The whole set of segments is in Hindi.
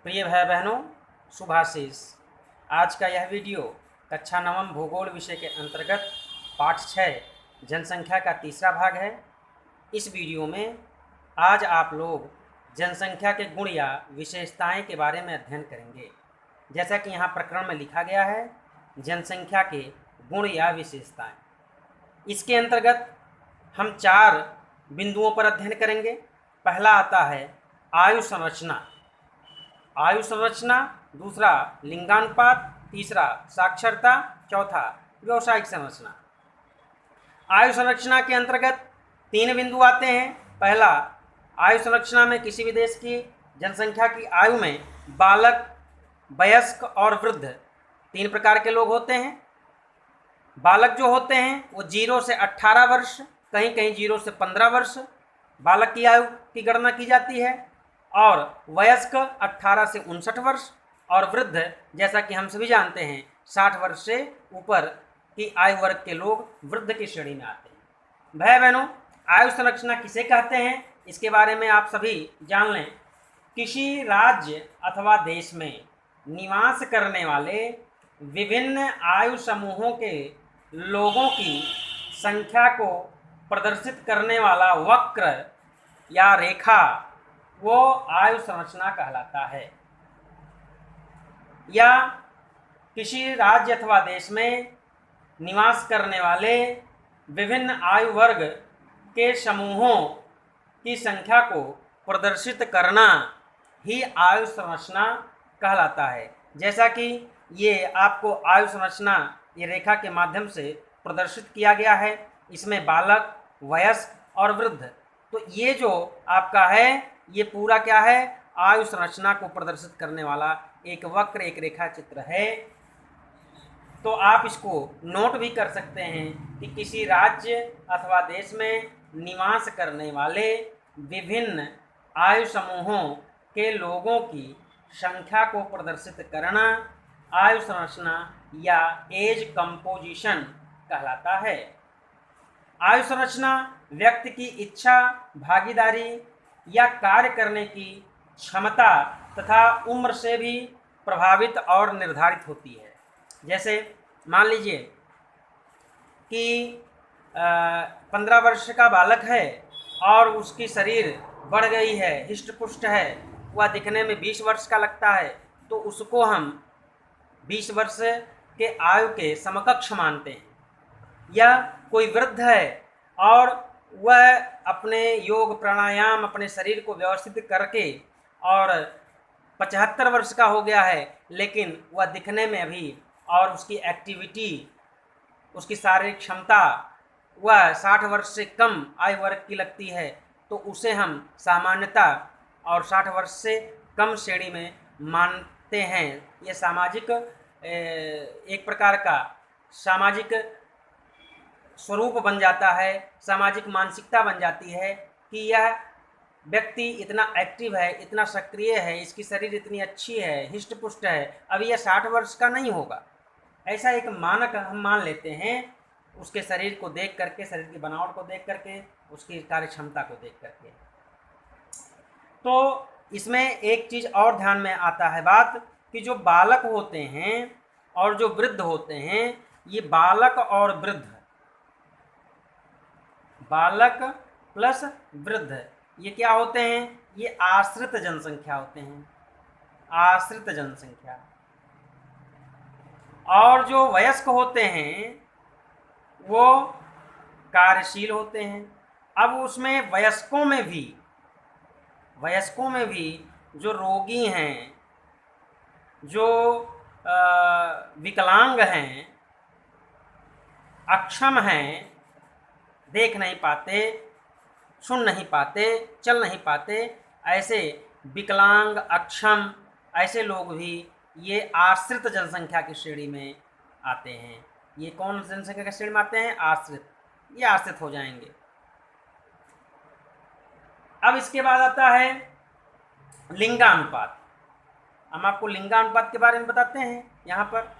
प्रिय भाई बहनों, शुभाशीष। आज का यह वीडियो कक्षा नवम भूगोल विषय के अंतर्गत पाठ 6 जनसंख्या का तीसरा भाग है। इस वीडियो में आज आप लोग जनसंख्या के गुण या विशेषताएं के बारे में अध्ययन करेंगे। जैसा कि यहाँ प्रकरण में लिखा गया है, जनसंख्या के गुण या विशेषताएं। इसके अंतर्गत हम 4 बिंदुओं पर अध्ययन करेंगे। पहला आता है आयु संरचना। आयु संरचना, दूसरा लिंगानुपात, तीसरा साक्षरता, चौथा व्यवसायिक संरचना। आयु संरचना के अंतर्गत 3 बिंदु आते हैं। पहला, आयु संरचना में किसी भी देश की जनसंख्या की आयु में बालक, वयस्क और वृद्ध 3 प्रकार के लोग होते हैं। बालक जो होते हैं वो 0 से 18 वर्ष, कहीं कहीं 0 से 15 वर्ष बालक की आयु की गणना की जाती है, और वयस्क 18 से 59 वर्ष, और वृद्ध जैसा कि हम सभी जानते हैं 60 वर्ष से ऊपर की आयु वर्ग के लोग वृद्ध की श्रेणी में आते हैं। भाई बहनों, आयु संरचना किसे कहते हैं इसके बारे में आप सभी जान लें। किसी राज्य अथवा देश में निवास करने वाले विभिन्न आयु समूहों के लोगों की संख्या को प्रदर्शित करने वाला वक्र या रेखा वो आयु संरचना कहलाता है। या किसी राज्य अथवा देश में निवास करने वाले विभिन्न आयु वर्ग के समूहों की संख्या को प्रदर्शित करना ही आयु संरचना कहलाता है। जैसा कि ये आपको आयु संरचना ये रेखा के माध्यम से प्रदर्शित किया गया है। इसमें बालक, वयस्क और वृद्ध, तो ये जो आपका है ये पूरा क्या है, आयु संरचना को प्रदर्शित करने वाला एक वक्र, एक रेखा चित्र है। तो आप इसको नोट भी कर सकते हैं कि किसी राज्य अथवा देश में निवास करने वाले विभिन्न आयु समूहों के लोगों की संख्या को प्रदर्शित करना आयु संरचना या एज कंपोजिशन कहलाता है। आयु संरचना व्यक्ति की इच्छा, भागीदारी या कार्य करने की क्षमता तथा उम्र से भी प्रभावित और निर्धारित होती है। जैसे मान लीजिए कि 15 वर्ष का बालक है और उसकी शरीर बढ़ गई है, हिष्ट पुष्ट है, वह दिखने में 20 वर्ष का लगता है, तो उसको हम 20 वर्ष के आयु के समकक्ष मानते हैं। या कोई वृद्ध है और वह अपने योग प्राणायाम अपने शरीर को व्यवस्थित करके और 75 वर्ष का हो गया है, लेकिन वह दिखने में अभी और उसकी एक्टिविटी, उसकी शारीरिक क्षमता वह 60 वर्ष से कम आयु वर्ग की लगती है, तो उसे हम सामान्यता और 60 वर्ष से कम श्रेणी में मानते हैं। यह सामाजिक एक प्रकार का सामाजिक स्वरूप बन जाता है, सामाजिक मानसिकता बन जाती है कि यह व्यक्ति इतना एक्टिव है, इतना सक्रिय है, इसकी शरीर इतनी अच्छी है, हिष्ट पुष्ट है, अभी यह 60 वर्ष का नहीं होगा। ऐसा एक मानक हम मान लेते हैं उसके शरीर को देख करके, शरीर की बनावट को देख करके, उसकी कार्य क्षमता को देख करके। तो इसमें एक चीज़ और ध्यान में आता है बात कि जो बालक होते हैं और जो वृद्ध होते हैं, ये बालक और वृद्ध, बालक प्लस वृद्ध, ये क्या होते हैं, ये आश्रित जनसंख्या होते हैं, आश्रित जनसंख्या। और जो वयस्क होते हैं वो कार्यशील होते हैं। अब उसमें वयस्कों में भी जो रोगी हैं, जो विकलांग हैं, अक्षम हैं, देख नहीं पाते, सुन नहीं पाते, चल नहीं पाते, ऐसे विकलांग, अक्षम ऐसे लोग भी ये आश्रित जनसंख्या की श्रेणी में आते हैं। ये कौन जनसंख्या की श्रेणी में आते हैं, आश्रित, ये आश्रित हो जाएंगे। अब इसके बाद आता है लिंगानुपात। हम आपको लिंगानुपात के बारे में बताते हैं। यहाँ पर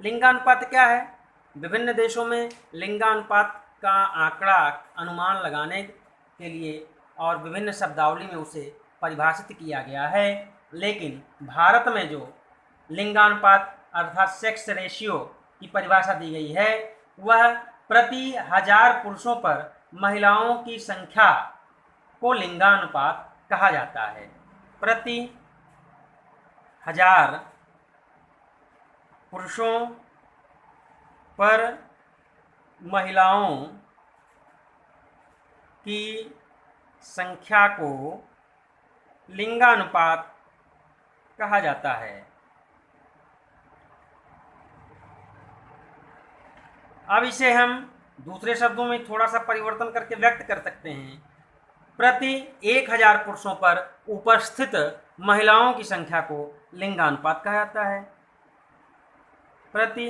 लिंगानुपात क्या है, विभिन्न देशों में लिंगानुपात का आंकड़ा अनुमान लगाने के लिए और विभिन्न शब्दावली में उसे परिभाषित किया गया है। लेकिन भारत में जो लिंगानुपात अर्थात सेक्स रेशियो की परिभाषा दी गई है वह प्रति 1000 पुरुषों पर महिलाओं की संख्या को लिंगानुपात कहा जाता है। प्रति 1000 पुरुषों पर महिलाओं की संख्या को लिंगानुपात कहा जाता है। अब इसे हम दूसरे शब्दों में थोड़ा सा परिवर्तन करके व्यक्त कर सकते हैं। प्रति 1000 पुरुषों पर उपस्थित महिलाओं की संख्या को लिंगानुपात कहा जाता है। प्रति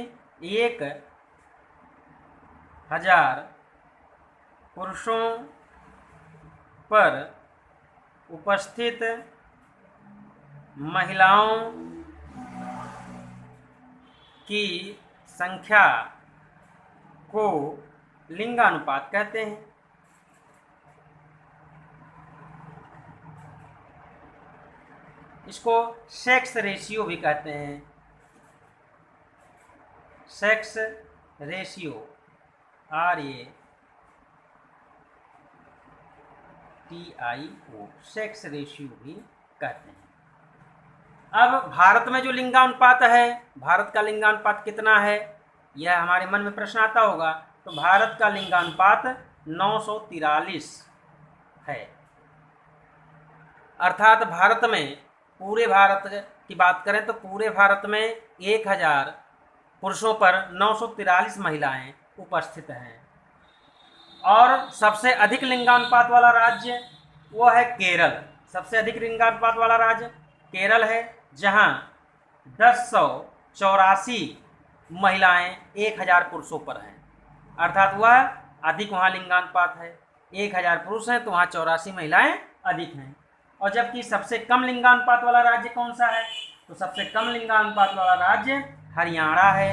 1000 पुरुषों पर उपस्थित महिलाओं की संख्या को लिंगानुपात कहते हैं। इसको सेक्स रेशियो भी कहते हैं। Sex ratio RATIO sex ratio भी कहते हैं। अब भारत में जो लिंगानुपात है, भारत का लिंगानुपात कितना है, यह हमारे मन में प्रश्न आता होगा। तो भारत का लिंगानुपात 943 है। अर्थात भारत में, पूरे भारत की बात करें तो पूरे भारत में 1000 पुरुषों पर 943 महिलाएं उपस्थित हैं। और सबसे अधिक लिंगानुपात वाला राज्य वो है केरल। सबसे अधिक लिंगानुपात वाला राज्य केरल है, जहां 1084 महिलाएं 1000 पुरुषों पर हैं। अर्थात वह अधिक वहाँ लिंगानुपात है। 1000 पुरुष हैं तो वहाँ 84 महिलाएं अधिक हैं। और जबकि सबसे कम लिंगानुपात वाला राज्य कौन सा है, तो सबसे कम लिंगानुपात वाला राज्य हरियाणा है।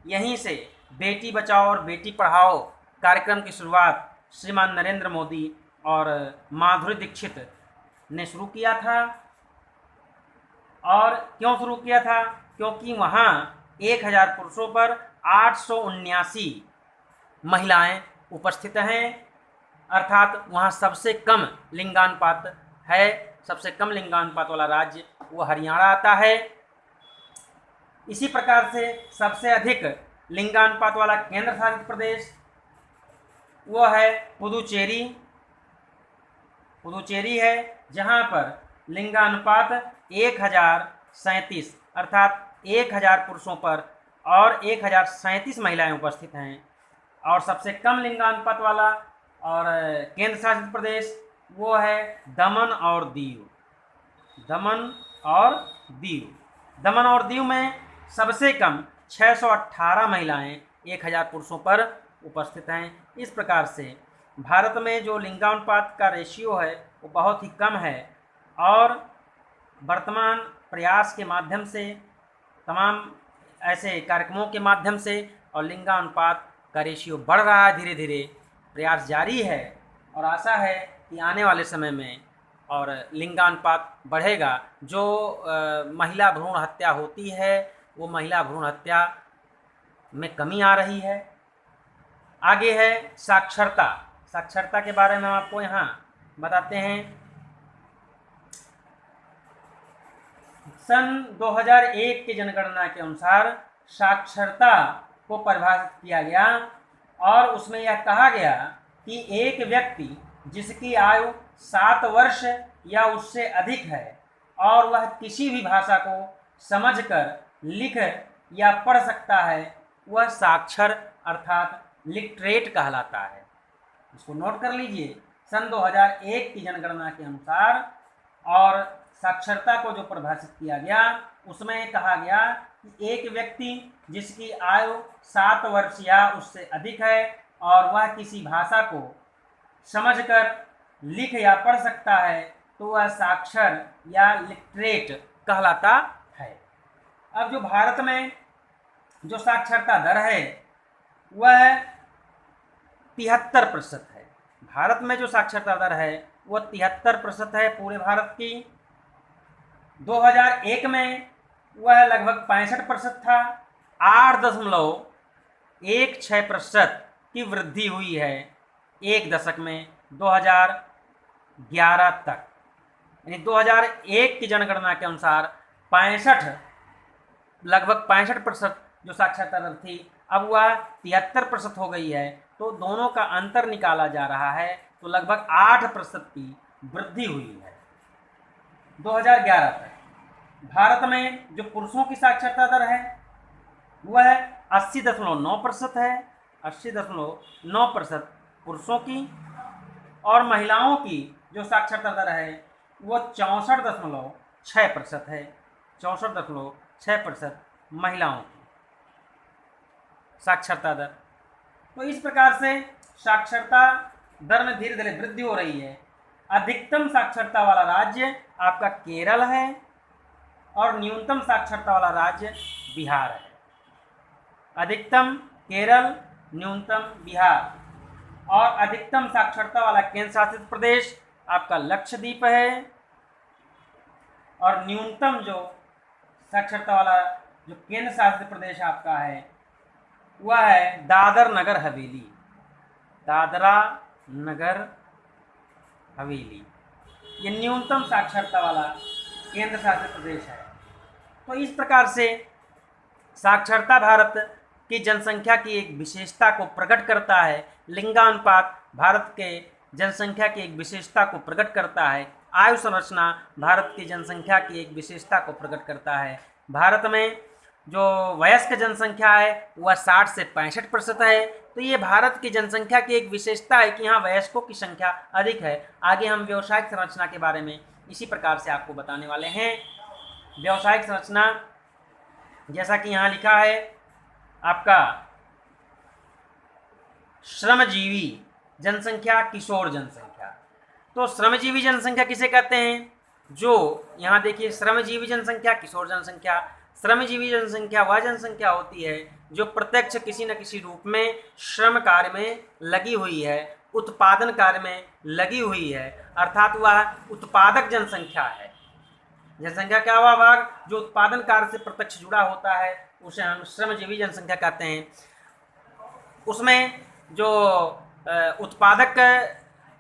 यहीं से बेटी बचाओ और बेटी पढ़ाओ कार्यक्रम की शुरुआत श्रीमान नरेंद्र मोदी और माधुरी दीक्षित ने शुरू किया था। और क्यों शुरू किया था, क्योंकि वहाँ 1000 पुरुषों पर 879 महिलाएं उपस्थित हैं। अर्थात वहाँ सबसे कम लिंगानुपात है। सबसे कम लिंगानुपात वाला राज्य वो हरियाणा आता है। इसी प्रकार से सबसे अधिक लिंगानुपात वाला केंद्र शासित प्रदेश वो है पुदुचेरी। पुदुचेरी है, जहाँ पर लिंगानुपात 1037 अर्थात 1000 पुरुषों पर और 1037 महिलाएं उपस्थित हैं। और सबसे कम लिंगानुपात वाला और केंद्र शासित प्रदेश वो है दमन और दीव। दमन और दीव। दमन और दीव में सबसे कम 618 महिलाएं 1000 पुरुषों पर उपस्थित हैं। इस प्रकार से भारत में जो लिंगानुपात का रेशियो है वो बहुत ही कम है। और वर्तमान प्रयास के माध्यम से, तमाम ऐसे कार्यक्रमों के माध्यम से और लिंगानुपात का रेशियो बढ़ रहा है। धीरे धीरे प्रयास जारी है और आशा है कि आने वाले समय में और लिंगानुपात बढ़ेगा। जो महिला भ्रूण हत्या होती है वो महिला भ्रूण हत्या में कमी आ रही है। आगे है साक्षरता। साक्षरता के बारे में हम आपको यहाँ बताते हैं। सन 2001 की जनगणना के अनुसार साक्षरता को परिभाषित किया गया और उसमें यह कहा गया कि एक व्यक्ति जिसकी आयु 7 वर्ष या उससे अधिक है और वह किसी भी भाषा को समझकर लिख या पढ़ सकता है, वह साक्षर अर्थात लिटरेट कहलाता है। इसको नोट कर लीजिए। सन 2001 की जनगणना के अनुसार और साक्षरता को जो परिभाषित किया गया उसमें कहा गया कि एक व्यक्ति जिसकी आयु 7 वर्ष या उससे अधिक है और वह किसी भाषा को समझकर लिख या पढ़ सकता है तो वह साक्षर या लिटरेट कहलाता है। अब जो भारत में जो साक्षरता दर है वह 73% है। भारत में जो साक्षरता दर है वह 73% है पूरे भारत की। 2001 में वह लगभग 65% था। 8.16% की वृद्धि हुई है एक दशक में 2011 तक। यानी 2001 की जनगणना के अनुसार लगभग 65% जो साक्षरता दर थी, अब वह 73% हो गई है। तो दोनों का अंतर निकाला जा रहा है, तो लगभग 8% की वृद्धि हुई है 2011 तक। भारत में जो पुरुषों की साक्षरता दर है वह 80.9% है। 80.9% पुरुषों की, और महिलाओं की जो साक्षरता दर है वो 64.6% है। 64.6% महिलाओं की साक्षरता दर। तो इस प्रकार से साक्षरता दर में धीरे धीरे वृद्धि हो रही है। अधिकतम साक्षरता वाला राज्य आपका केरल है और न्यूनतम साक्षरता वाला राज्य बिहार है। अधिकतम केरल, न्यूनतम बिहार, और अधिकतम साक्षरता वाला केंद्र शासित प्रदेश आपका लक्षद्वीप है, और न्यूनतम जो साक्षरता वाला जो केंद्र शासित प्रदेश आपका है वह है दादर नगर हवेली। दादरा नगर हवेली ये न्यूनतम साक्षरता वाला केंद्र शासित प्रदेश है। तो इस प्रकार से साक्षरता भारत की जनसंख्या की एक विशेषता को प्रकट करता है। लिंगानुपात भारत के जनसंख्या की एक विशेषता को प्रकट करता है। आयु संरचना भारत की जनसंख्या की एक विशेषता को प्रकट करता है। भारत में जो वयस्क जनसंख्या है वह 60 से 65% है। तो ये भारत की जनसंख्या की एक विशेषता है कि यहाँ वयस्कों की संख्या अधिक है। आगे हम व्यावसायिक संरचना के बारे में इसी प्रकार से आपको बताने वाले हैं। व्यावसायिक संरचना जैसा कि यहाँ लिखा है आपका श्रमजीवी जनसंख्या, किशोर जनसंख्या। तो श्रमजीवी जनसंख्या किसे कहते हैं? जो यहाँ देखिए श्रमजीवी जनसंख्या, किशोर जनसंख्या। श्रमजीवी जनसंख्या वह जनसंख्या होती है जो प्रत्यक्ष किसी न किसी रूप में श्रम कार्य में लगी हुई है, उत्पादन कार्य में लगी हुई है, अर्थात वह उत्पादक जनसंख्या है। जनसंख्या क्या हुआ भाग? जो उत्पादन कार्य से प्रत्यक्ष जुड़ा होता है उसे हम श्रमजीवी जनसंख्या कहते हैं। उसमें जो उत्पादक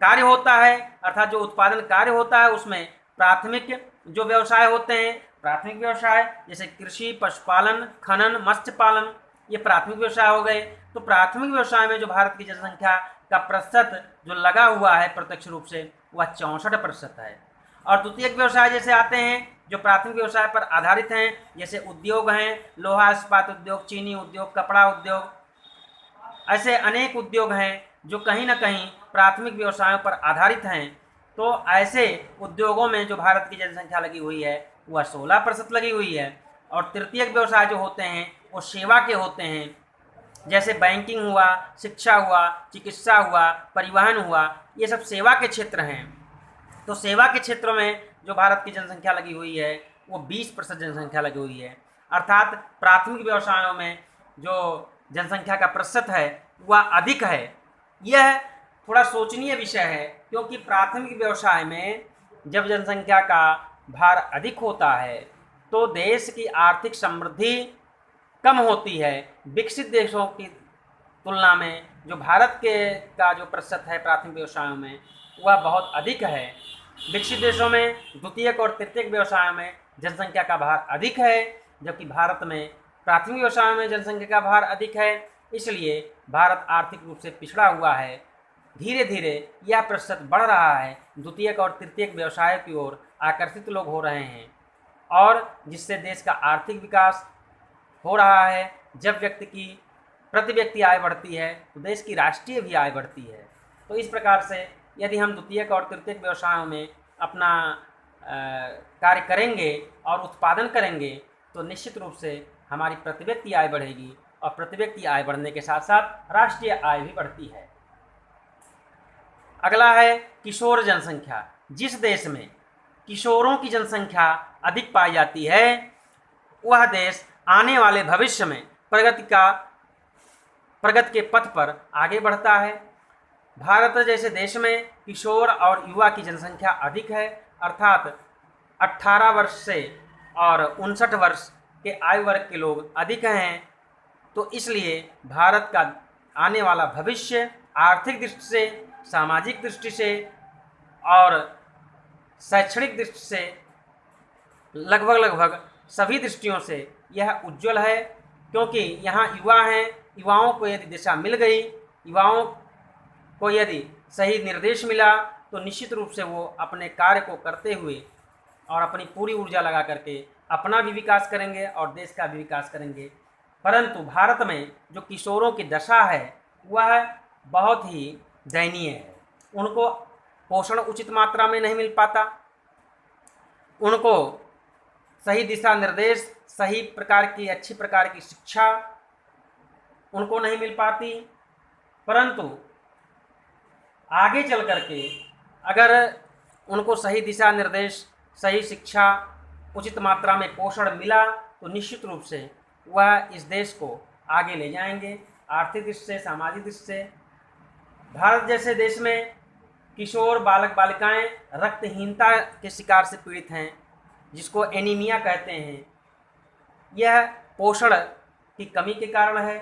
कार्य होता है, अर्थात जो उत्पादन कार्य होता है उसमें प्राथमिक जो व्यवसाय होते हैं, प्राथमिक व्यवसाय जैसे कृषि, पशुपालन, खनन, मत्स्य पालन, ये प्राथमिक व्यवसाय हो गए। तो प्राथमिक व्यवसाय में जो भारत की जनसंख्या का प्रतिशत जो लगा हुआ है प्रत्यक्ष रूप से वह 64% है। और द्वितीयक व्यवसाय जैसे आते हैं जो प्राथमिक व्यवसाय पर आधारित हैं, जैसे उद्योग हैं, लोहा इस्पात उद्योग, चीनी उद्योग, कपड़ा उद्योग, ऐसे अनेक उद्योग हैं जो कहीं ना कहीं प्राथमिक व्यवसायों पर आधारित हैं। तो ऐसे उद्योगों में जो भारत की जनसंख्या लगी हुई है वह 16% लगी हुई है। और तृतीयक व्यवसाय जो होते हैं वो सेवा के होते हैं, जैसे बैंकिंग हुआ, शिक्षा हुआ, चिकित्सा हुआ, परिवहन हुआ, ये सब सेवा के क्षेत्र हैं। तो सेवा के क्षेत्रों में जो भारत की जनसंख्या लगी हुई है वो 20% जनसंख्या लगी हुई है। अर्थात प्राथमिक व्यवसायों में जो जनसंख्या का प्रतिशत है वह अधिक है। यह थोड़ा सोचनीय विषय है, क्योंकि प्राथमिक व्यवसाय में जब जनसंख्या का भार अधिक होता है तो देश की आर्थिक समृद्धि कम होती है। विकसित देशों की तुलना में जो भारत के का जो प्रतिशत है प्राथमिक व्यवसायों में वह बहुत अधिक है। विकसित देशों में द्वितीयक और तृतीयक व्यवसायों में जनसंख्या का भार अधिक है, जबकि भारत में प्राथमिक व्यवसायों में जनसंख्या का भार अधिक है। इसलिए भारत आर्थिक रूप से पिछड़ा हुआ है। धीरे धीरे यह प्रतिशत बढ़ रहा है, द्वितीयक और तृतीयक व्यवसाय की ओर आकर्षित लोग हो रहे हैं, और जिससे देश का आर्थिक विकास हो रहा है। जब व्यक्ति की प्रति व्यक्ति आय बढ़ती है तो देश की राष्ट्रीय भी आय बढ़ती है। तो इस प्रकार से यदि हम द्वितीयक और तृतीयक व्यवसायों में अपना कार्य करेंगे और उत्पादन करेंगे तो निश्चित रूप से हमारी प्रति व्यक्ति आय बढ़ेगी, और प्रति व्यक्ति आय बढ़ने के साथ साथ राष्ट्रीय आय भी बढ़ती है। अगला है किशोर जनसंख्या। जिस देश में किशोरों की जनसंख्या अधिक पाई जाती है वह देश आने वाले भविष्य में प्रगति के पथ पर आगे बढ़ता है। भारत जैसे देश में किशोर और युवा की जनसंख्या अधिक है, अर्थात 18 वर्ष से और 59 वर्ष के आयु वर्ग के लोग अधिक हैं। तो इसलिए भारत का आने वाला भविष्य आर्थिक दृष्टि से, सामाजिक दृष्टि से और शैक्षणिक दृष्टि से लगभग सभी दृष्टियों से यह उज्जवल है, क्योंकि यहाँ युवा हैं। युवाओं को यदि दिशा मिल गई, युवाओं को यदि सही निर्देश मिला, तो निश्चित रूप से वो अपने कार्य को करते हुए और अपनी पूरी ऊर्जा लगा करके अपना भी विकास करेंगे और देश का भी विकास करेंगे। परंतु भारत में जो किशोरों की दशा है वह बहुत ही दयनीय है। उनको पोषण उचित मात्रा में नहीं मिल पाता, उनको सही दिशा निर्देश, सही प्रकार की अच्छी प्रकार की शिक्षा उनको नहीं मिल पाती। परंतु आगे चल करके अगर उनको सही दिशा निर्देश, सही शिक्षा, उचित मात्रा में पोषण मिला, तो निश्चित रूप से वह इस देश को आगे ले जाएंगे, आर्थिक दृष्टि से, सामाजिक दृष्टि से। भारत जैसे देश में किशोर बालक बालिकाएं रक्तहीनता के शिकार से पीड़ित हैं, जिसको एनीमिया कहते हैं। यह पोषण की कमी के कारण है।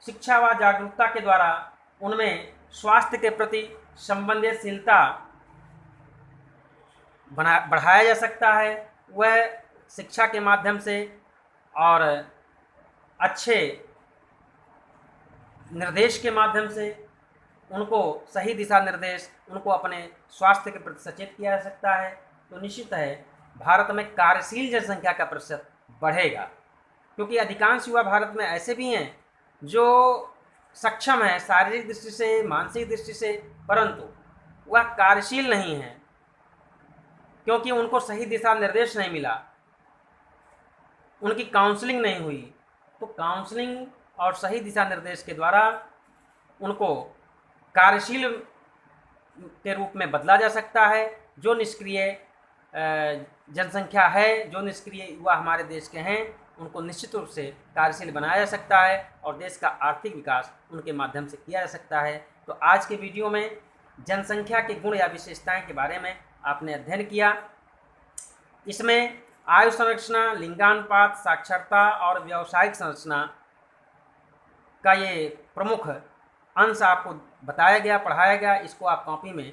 शिक्षा व जागरूकता के द्वारा उनमें स्वास्थ्य के प्रति संवेदनशीलता बढ़ाया जा सकता है। वह शिक्षा के माध्यम से और अच्छे निर्देश के माध्यम से उनको सही दिशा निर्देश, उनको अपने स्वास्थ्य के प्रति सचेत किया जा सकता है। तो निश्चित है भारत में कार्यशील जनसंख्या का प्रतिशत बढ़ेगा, क्योंकि अधिकांश युवा भारत में ऐसे भी हैं जो सक्षम हैं शारीरिक दृष्टि से, मानसिक दृष्टि से, परंतु वह कार्यशील नहीं है, क्योंकि उनको सही दिशा निर्देश नहीं मिला, उनकी काउंसलिंग नहीं हुई। तो काउंसलिंग और सही दिशा निर्देश के द्वारा उनको कार्यशील के रूप में बदला जा सकता है। जो निष्क्रिय जनसंख्या है, जो निष्क्रिय युवा हमारे देश के हैं, उनको निश्चित रूप से कार्यशील बनाया जा सकता है और देश का आर्थिक विकास उनके माध्यम से किया जा सकता है। तो आज के वीडियो में जनसंख्या के गुण या विशेषताएं के बारे में आपने अध्ययन किया। इसमें आयु संरचना, लिंगानुपात, साक्षरता और व्यावसायिक संरचना का ये प्रमुख अंश आपको बताया गया, पढ़ाया गया। इसको आप कॉपी में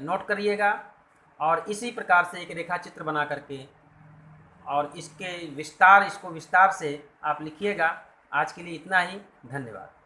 नोट करिएगा और इसी प्रकार से एक रेखा चित्र बना करके और इसको विस्तार से आप लिखिएगा। आज के लिए इतना ही। धन्यवाद।